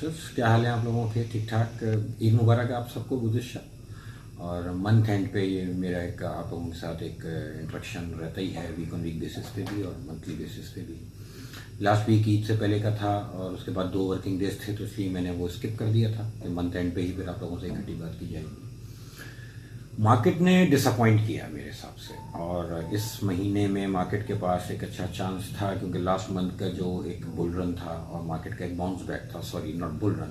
Investors, क्या हाल है आप लोगों के? ठीक ठाक। ईद मुबारक आप सबको, गुज़िश्ता। और मंथ एंड पे ये मेरा एक आप लोगों के साथ एक इंट्रैक्शन रहता ही है, वीक ऑन वीक बेसिस पे भी और मंथली बेसिस पे भी। लास्ट वीक ईद से पहले का था और उसके बाद 2 वर्किंग डेज थे, तो इसलिए मैंने वो स्किप कर दिया था कि मंथ एंड पे ही फिर आप लोगों से इकट्ठी बात की जाएगी। मार्केट ने डिसअपॉइंट किया मेरे हिसाब से, और इस महीने में मार्केट के पास एक अच्छा चांस था, क्योंकि लास्ट मंथ का जो एक बुल रन था और मार्केट का एक बाउंस बैक था, सॉरी नॉट बुल रन,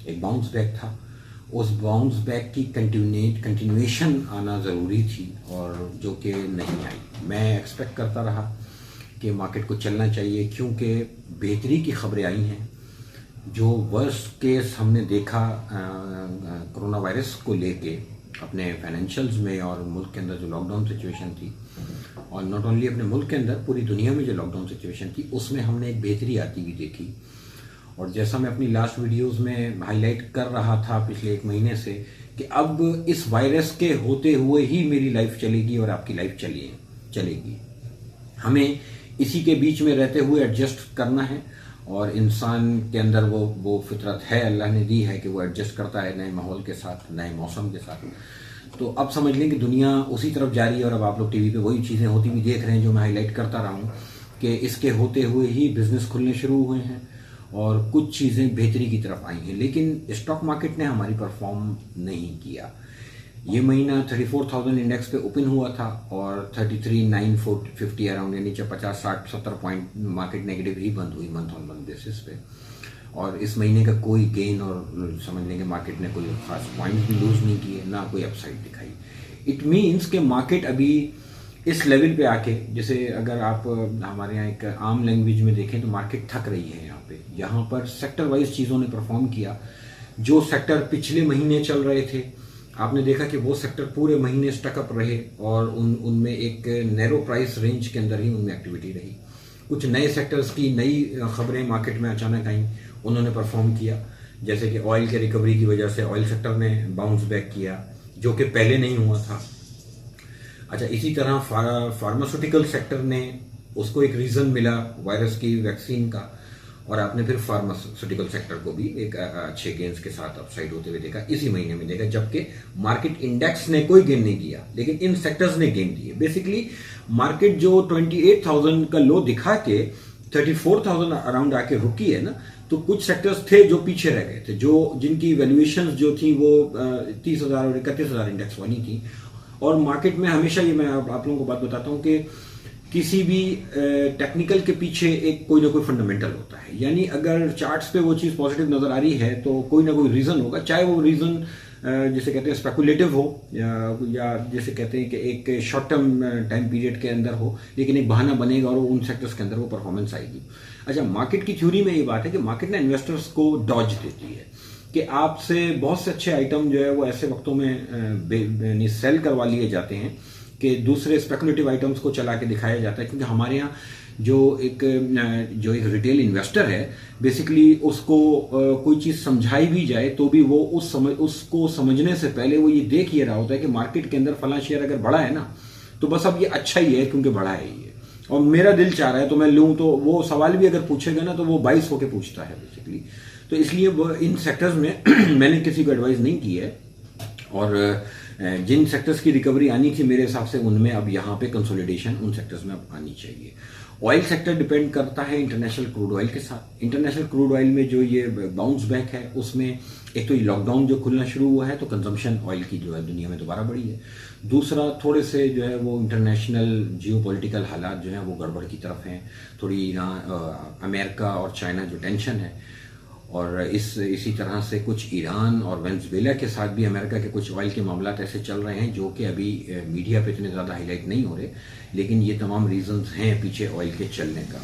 एक बाउंस बैक था। उस बाउंस बैक की कंटिन्यूएशन आना ज़रूरी थी, और जो कि नहीं आई। मैं एक्सपेक्ट करता रहा कि मार्केट को चलना चाहिए, क्योंकि बेहतरी की खबरें आई हैं। जो वर्स्ट केस हमने देखा कोरोना वायरस को लेके अपने फाइनेंशियल्स में और मुल्क के अंदर जो लॉकडाउन सिचुएशन थी, और नॉट ओनली अपने मुल्क के अंदर, पूरी दुनिया में जो लॉकडाउन सिचुएशन थी, उसमें हमने एक बेहतरी आती हुई देखी। और जैसा मैं अपनी लास्ट वीडियोस में हाईलाइट कर रहा था पिछले 1 महीने से, कि अब इस वायरस के होते हुए ही मेरी लाइफ चलेगी और आपकी लाइफ चलेगी। हमें इसी के बीच में रहते हुए एडजस्ट करना है, और इंसान के अंदर वो फितरत है, अल्लाह ने दी है कि वो एडजस्ट करता है नए माहौल के साथ, नए मौसम के साथ। तो अब समझ लें कि दुनिया उसी तरफ जा रही है, और अब आप लोग टीवी पे वही चीज़ें होती भी देख रहे हैं जो मैं हाईलाइट करता रहा हूँ, कि इसके होते हुए ही बिजनेस खुलने शुरू हुए हैं और कुछ चीज़ें बेहतरी की तरफ आई हैं। लेकिन स्टॉक मार्केट ने हमारी परफॉर्म नहीं किया। ये महीना 34,000 इंडेक्स पे ओपन हुआ था, और 33,950 अराउंड, यानी 50, 60, 70 पॉइंट मार्केट नेगेटिव ही बंद हुई मंथ ऑन मंथ बेसिस पे। और इस महीने का कोई गेन, और समझ लें कि मार्केट ने कोई खास पॉइंट्स भी लूज नहीं किए, ना कोई अपसाइड दिखाई। इट मीन्स कि मार्केट अभी इस लेवल पे आके, जैसे अगर आप हमारे यहाँ एक आम लैंग्वेज में देखें तो मार्केट थक रही है यहाँ पर सेक्टर वाइज चीज़ों ने परफॉर्म किया। जो सेक्टर पिछले महीने चल रहे थे, आपने देखा कि वो सेक्टर पूरे महीने स्टकअप रहे, और उनमें एक नैरो प्राइस रेंज के अंदर ही उनमें एक्टिविटी रही। कुछ नए सेक्टर्स की नई खबरें मार्केट में अचानक आई, उन्होंने परफॉर्म किया। जैसे कि ऑयल के रिकवरी की वजह से ऑयल सेक्टर ने बाउंस बैक किया, जो कि पहले नहीं हुआ था। अच्छा, इसी तरह फार्मास्यूटिकल सेक्टर ने, उसको एक रीज़न मिला वायरस की वैक्सीन का, और आपने फिर फार्मास्यूटिकल सेक्टर को भी एक अच्छे गेन्स के साथ अपसाइड होते हुए देखा, इसी महीने में देखा, जबकि मार्केट इंडेक्स ने कोई गेन नहीं किया, लेकिन इन सेक्टर्स ने गेन किए। बेसिकली मार्केट जो 28,000 का लो दिखा के 34,000 अराउंड आके रुकी है ना, तो कुछ सेक्टर्स थे जो पीछे रह गए थे, जो जिनकी वैल्यूएशंस जो थी वो 30,000 और 31,000 इंडेक्स वाली थी। और मार्केट में हमेशा ये मैं आप लोगों को बात बताता हूं कि किसी भी टेक्निकल के पीछे एक कोई ना कोई फंडामेंटल होता है। यानी अगर चार्ट्स पे वो चीज़ पॉजिटिव नजर आ रही है तो कोई ना कोई रीज़न होगा, चाहे वो रीज़न जैसे कहते हैं स्पेकुलेटिव हो, या जैसे कहते हैं कि एक शॉर्ट टर्म टाइम पीरियड के अंदर हो, लेकिन एक बहाना बनेगा और उन सेक्टर्स के अंदर वो परफॉर्मेंस आएगी। अच्छा, मार्केट की थ्योरी में ये बात है कि मार्केट ना इन्वेस्टर्स को डॉज देती है, कि आपसे बहुत से अच्छे आइटम जो है वो ऐसे वक्तों में सेल करवा लिए जाते हैं कि दूसरे स्पेकुलेटिव आइटम्स को चला के दिखाया जाता है। क्योंकि हमारे यहाँ जो एक रिटेल इन्वेस्टर है, बेसिकली उसको कोई चीज़ समझाई भी जाए तो भी वो उसको समझने से पहले वो ये देख ही रहा होता है कि मार्केट के अंदर फला शेयर अगर बढ़ा है ना, तो बस अब ये अच्छा ही है क्योंकि बढ़ा है ये, और मेरा दिल चाह रहा है तो मैं लूँ। तो वो सवाल भी अगर पूछेगा ना तो वो 22 होके पूछता है बेसिकली। तो इसलिए इन सेक्टर्स में मैंने किसी को एडवाइस नहीं की है, और जिन सेक्टर्स की रिकवरी आनी थी मेरे हिसाब से उनमें अब यहाँ पे कंसोलिडेशन उन सेक्टर्स में अब आनी चाहिए। ऑयल सेक्टर डिपेंड करता है इंटरनेशनल क्रूड ऑयल के साथ। इंटरनेशनल क्रूड ऑयल में जो ये बाउंस बैक है, उसमें एक तो ये लॉकडाउन जो खुलना शुरू हुआ है, तो कंजम्पशन ऑयल की जो है दुनिया में दोबारा बढ़ी है। दूसरा, थोड़े से जो है वो इंटरनेशनल जियोपॉलिटिकल हालात जो हैं वो गड़बड़ की तरफ हैं। थोड़ी अमेरिका और चाइना जो टेंशन है, और इसी तरह से कुछ ईरान और वेनेजुएला के साथ भी अमेरिका के कुछ ऑयल के मामला ऐसे चल रहे हैं जो कि अभी मीडिया पे इतने ज़्यादा हाईलाइट नहीं हो रहे, लेकिन ये तमाम रीजंस हैं पीछे ऑयल के चलने का।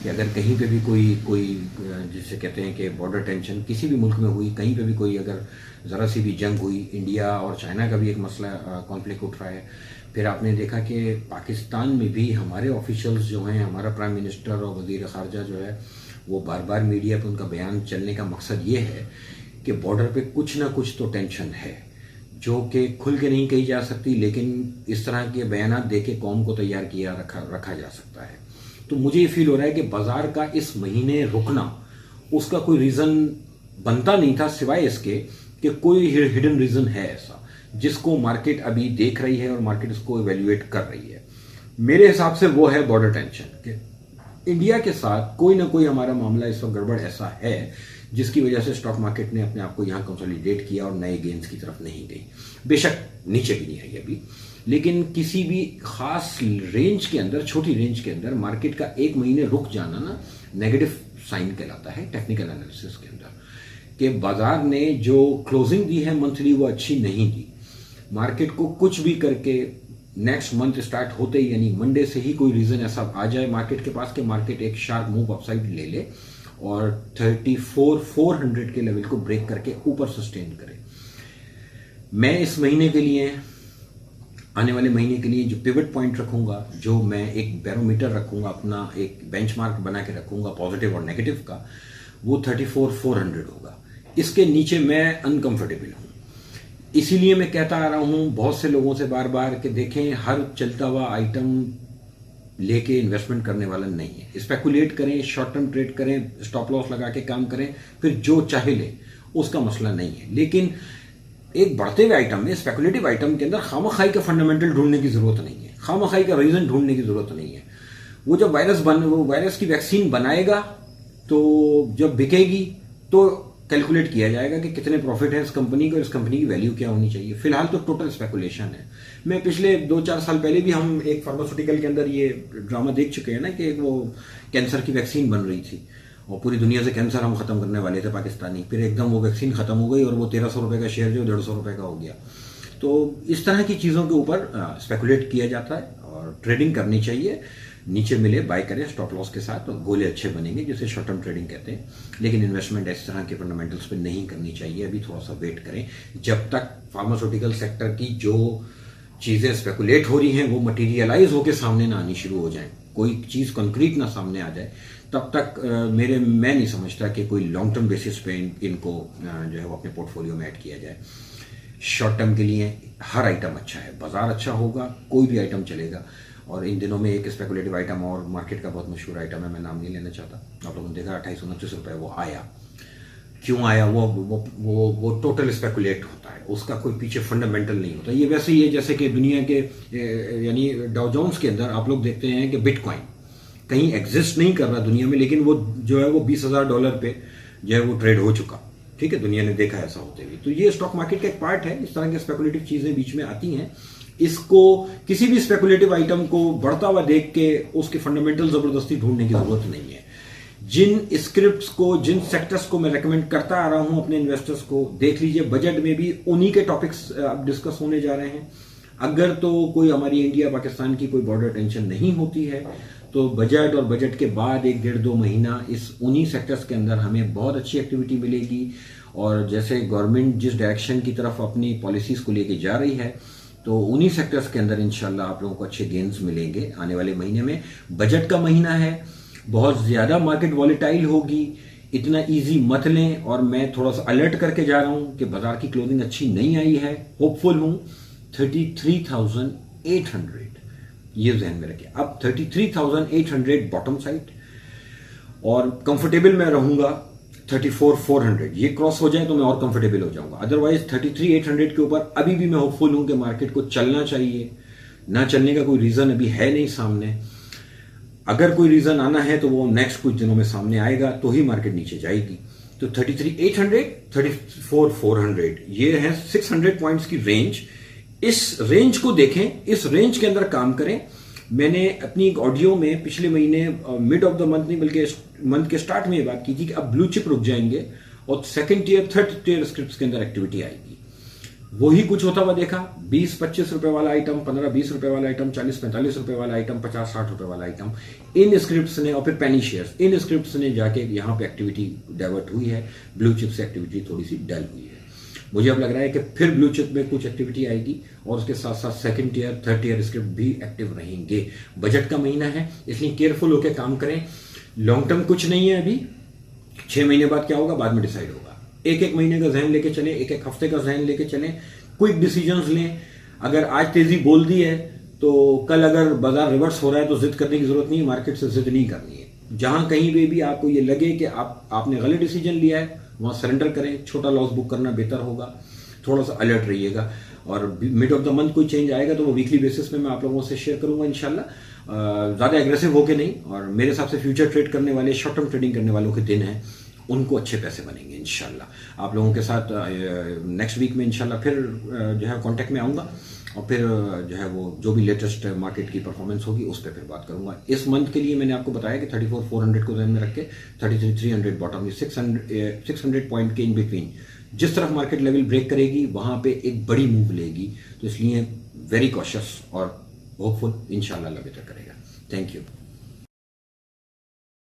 कि अगर कहीं पे भी कोई जिसे कहते हैं कि बॉर्डर टेंशन किसी भी मुल्क में हुई, कहीं पे भी कोई अगर ज़रा सी भी जंग हुई, इंडिया और चाइना का भी एक मसला कॉन्फ्लिक्ट उठ रहा है। फिर आपने देखा कि पाकिस्तान में भी हमारे ऑफिशियल्स जो हैं, हमारा प्राइम मिनिस्टर और वज़ीर ख़ारजा जो है, वो बार बार मीडिया पे उनका बयान चलने का मकसद ये है कि बॉर्डर पे कुछ ना कुछ तो टेंशन है, जो कि खुल के नहीं कही जा सकती, लेकिन इस तरह के बयान दे के कौम को तैयार किया रखा जा सकता है। तो मुझे ये फील हो रहा है कि बाजार का इस महीने रुकना, उसका कोई रीज़न बनता नहीं था सिवाय इसके कि कोई हिडन रीजन है ऐसा जिसको मार्केट अभी देख रही है और मार्केट इसको इवेल्युएट कर रही है। मेरे हिसाब से वो है बॉर्डर टेंशन कि इंडिया के साथ कोई ना कोई हमारा मामला इस वक्त गड़बड़ ऐसा है जिसकी वजह से स्टॉक मार्केट ने अपने आप को यहां कंसोलिडेट किया और नए गेन्स की तरफ नहीं गई। बेशक नीचे भी नहीं आई अभी, लेकिन किसी भी खास रेंज के अंदर, छोटी रेंज के अंदर मार्केट का एक महीने रुक जाना ना नेगेटिव साइन कहलाता है टेक्निकल एनालिसिस के अंदर, कि बाजार ने जो क्लोजिंग दी है मंथली वो अच्छी नहीं दी। मार्केट को कुछ भी करके नेक्स्ट मंथ स्टार्ट होते ही यानी मंडे से ही कोई रीजन ऐसा आ जाए मार्केट के पास कि मार्केट एक शार्प मूव अपसाइड ले ले और 34,400 के लेवल को ब्रेक करके ऊपर सस्टेन करे। मैं इस महीने के लिए, आने वाले महीने के लिए जो पिवट पॉइंट रखूंगा, जो मैं एक बैरोमीटर रखूंगा, अपना एक बेंचमार्क बना के रखूंगा पॉजिटिव और नेगेटिव का, वो 34,400 होगा। इसके नीचे मैं अनकंफर्टेबल हूं। इसीलिए मैं कहता आ रहा हूं बहुत से लोगों से बार बार कि देखें, हर चलता हुआ आइटम लेके इन्वेस्टमेंट करने वाला नहीं है। स्पेकुलेट करें, शॉर्ट टर्म ट्रेड करें, स्टॉप लॉस लगा के काम करें, फिर जो चाहे ले, उसका मसला नहीं है। लेकिन एक बढ़ते हुए आइटम में, स्पेकुलेटिव आइटम के अंदर खामखाई का फंडामेंटल ढूंढने की जरूरत नहीं है, खामखाई का रीजन ढूंढने की जरूरत नहीं है। वो जब वो वायरस की वैक्सीन बनाएगा तो जब बिकेगी तो कैलकुलेट किया जाएगा कि कितने प्रॉफिट है इस कंपनी को, इस कंपनी की वैल्यू क्या होनी चाहिए। फिलहाल तो टोटल स्पेकुलेशन है। मैं पिछले 2-4 साल पहले भी हम एक फार्मास्यूटिकल के अंदर ये ड्रामा देख चुके हैं ना कि वो कैंसर की वैक्सीन बन रही थी और पूरी दुनिया से कैंसर हम खत्म करने वाले थे पाकिस्तानी, फिर एकदम वो वैक्सीन खत्म हो गई और वो 1300 रुपए का शेयर जो 150 रुपए का हो गया। तो इस तरह की चीजों के ऊपर स्पेकुलेट किया जाता है और ट्रेडिंग करनी चाहिए। नीचे मिले बाय करें स्टॉप लॉस के साथ, तो गोले अच्छे बनेंगे, जिसे शॉर्ट टर्म ट्रेडिंग कहते हैं। लेकिन इन्वेस्टमेंट इस तरह के फंडामेंटल्स पे नहीं करनी चाहिए। अभी थोड़ा सा वेट करें जब तक फार्मास्यूटिकल सेक्टर की जो चीजें स्पेकुलेट हो रही हैं वो मटेरियलाइज होकर सामने ना आनी शुरू हो जाए, कोई चीज कंक्रीट ना सामने आ जाए, तब तक मैं नहीं समझता कि कोई लॉन्ग टर्म बेसिस पे इनको जो है वो अपने पोर्टफोलियो में ऐड किया जाए। शॉर्ट टर्म के लिए हर आइटम अच्छा है, बाजार अच्छा होगा, कोई भी आइटम चलेगा। और इन दिनों में एक स्पेकुलेटिव आइटम और मार्केट का बहुत मशहूर आइटम है, मैं नाम नहीं लेना चाहता, आप लोगों ने देखा 2829 रुपए वो आया। क्यों आया? वो टोटल स्पेकुलेट होता है, उसका कोई पीछे फंडामेंटल नहीं होता। ये वैसे ही है जैसे कि दुनिया के यानी डाउ जोन्स के अंदर आप लोग देखते हैं कि बिटकॉइन कहीं एग्जिस्ट नहीं कर रहा दुनिया में, लेकिन वो जो है वो $20,000 पे जो है वो ट्रेड हो चुका। ठीक है, दुनिया ने देखा ऐसा होते हुए। तो ये स्टॉक मार्केट का एक पार्ट है, इस तरह की स्पेकुलेटिव चीजें बीच में आती हैं। इसको किसी भी स्पेकुलेटिव आइटम को बढ़ता हुआ देख के उसके फंडामेंटल जबरदस्ती ढूंढने की जरूरत नहीं है। जिन स्क्रिप्ट्स को, जिन सेक्टर्स को मैं रेकमेंड करता आ रहा हूं अपने इन्वेस्टर्स को, देख लीजिए बजट में भी उन्हीं के टॉपिक्स अब डिस्कस होने जा रहे हैं। अगर तो कोई हमारी इंडिया पाकिस्तान की कोई बॉर्डर टेंशन नहीं होती है तो बजट और बजट के बाद 1-1.5-2 महीना इस उन्हीं सेक्टर्स के अंदर हमें बहुत अच्छी एक्टिविटी मिलेगी। और जैसे गवर्नमेंट जिस डायरेक्शन की तरफ अपनी पॉलिसीज को लेके जा रही है तो उन्हीं सेक्टर्स के अंदर इंशाल्लाह आप लोगों को अच्छे गेन्स मिलेंगे आने वाले महीने में। बजट का महीना है, बहुत ज्यादा मार्केट वॉलेटाइल होगी, इतना इजी मत लें। और मैं थोड़ा सा अलर्ट करके जा रहा हूं कि बाजार की क्लोजिंग अच्छी नहीं आई है, होपफुल हूं 33,800, ये ध्यान में रखिए। अब 33,800 बॉटम साइड और कंफर्टेबल मैं रहूंगा 34,400, ये क्रॉस हो जाए तो मैं और कंफर्टेबल हो जाऊंगा। अदरवाइज 33,800 के ऊपर अभी भी मैं होपफुल हूं कि मार्केट को चलना चाहिए। ना चलने का कोई रीजन अभी है नहीं सामने। अगर कोई रीजन आना है तो वो नेक्स्ट कुछ दिनों में सामने आएगा तो ही मार्केट नीचे जाएगी। तो 33,800, 34,400 ये है 600 पॉइंट्स की रेंज। इस रेंज को देखें, इस रेंज के अंदर काम करें। मैंने अपनी एक ऑडियो में पिछले महीने मिड ऑफ द मंथ नहीं बल्कि मंथ के स्टार्ट में ये बात की थी कि अब ब्लू चिप रुक जाएंगे और second tier, third tier scripts के अंदर एक्टिविटी आएगी। वही कुछ होता हुआ देखा। 20-25 रुपए वाला आइटम, 15-20 रुपए वाला आइटम, 40-45 रुपए वाला आइटम, 50-60 रुपए वाला आइटम, इन स्क्रिप्ट्स ने, और फिर पेनी शेयर्स, इन स्क्रिप्ट्स ने जाके यहां पे एक्टिविटी डाइवर्ट हुई है। ब्लू चिप से एक्टिविटी थोड़ी सी डल हुई है। मुझे अब लग रहा है कि फिर ब्लू चिप में कुछ एक्टिविटी आएगी और उसके साथ साथ second tier, third tier script भी एक्टिव रहेंगे। बजट का महीना है इसलिए केयरफुल होकर काम करें। लॉन्ग टर्म कुछ नहीं है अभी, 6 महीने बाद क्या होगा बाद में डिसाइड होगा। एक महीने का जहन लेके चलें, एक हफ्ते का जहन लेके चलें, क्विक डिसीजंस लें। अगर आज तेजी बोल दी है तो कल अगर बाजार रिवर्स हो रहा है तो जिद करने की जरूरत नहीं है, मार्केट से जिद नहीं करनी है। जहां कहीं पे भी आपको ये लगे कि आपने गलत डिसीजन लिया है, वहाँ सरेंडर करें, छोटा लॉस बुक करना बेहतर होगा, थोड़ा सा अलर्ट रहिएगा। और मिड ऑफ द मंथ कोई चेंज आएगा तो वो वीकली बेसिस में मैं आप लोगों से शेयर करूंगा इंशाल्लाह। ज़्यादा एग्रेसिव होके नहीं, और मेरे हिसाब से फ्यूचर ट्रेड करने वाले, शॉर्ट टर्म ट्रेडिंग करने वालों के दिन हैं, उनको अच्छे पैसे बनेंगे इंशाल्लाह। आप लोगों के साथ नेक्स्ट वीक में इंशाल्लाह फिर जो है कांटेक्ट में आऊँगा, और फिर जो है वो जो भी लेटेस्ट मार्केट की परफॉर्मेंस होगी उस पर फिर बात करूंगा। इस मंथ के लिए मैंने आपको बताया कि 34,400 को ध्यान में रख के 33,300 बॉटम, 600 पॉइंट के इन बिटवीन जिस तरफ मार्केट लेवल ब्रेक करेगी वहां पे एक बड़ी मूव लेगी। तो इसलिए वेरी कॉशियस और होपफुल, इंशाल्लाह अल्लाह बेहतर करेगा। Thank you.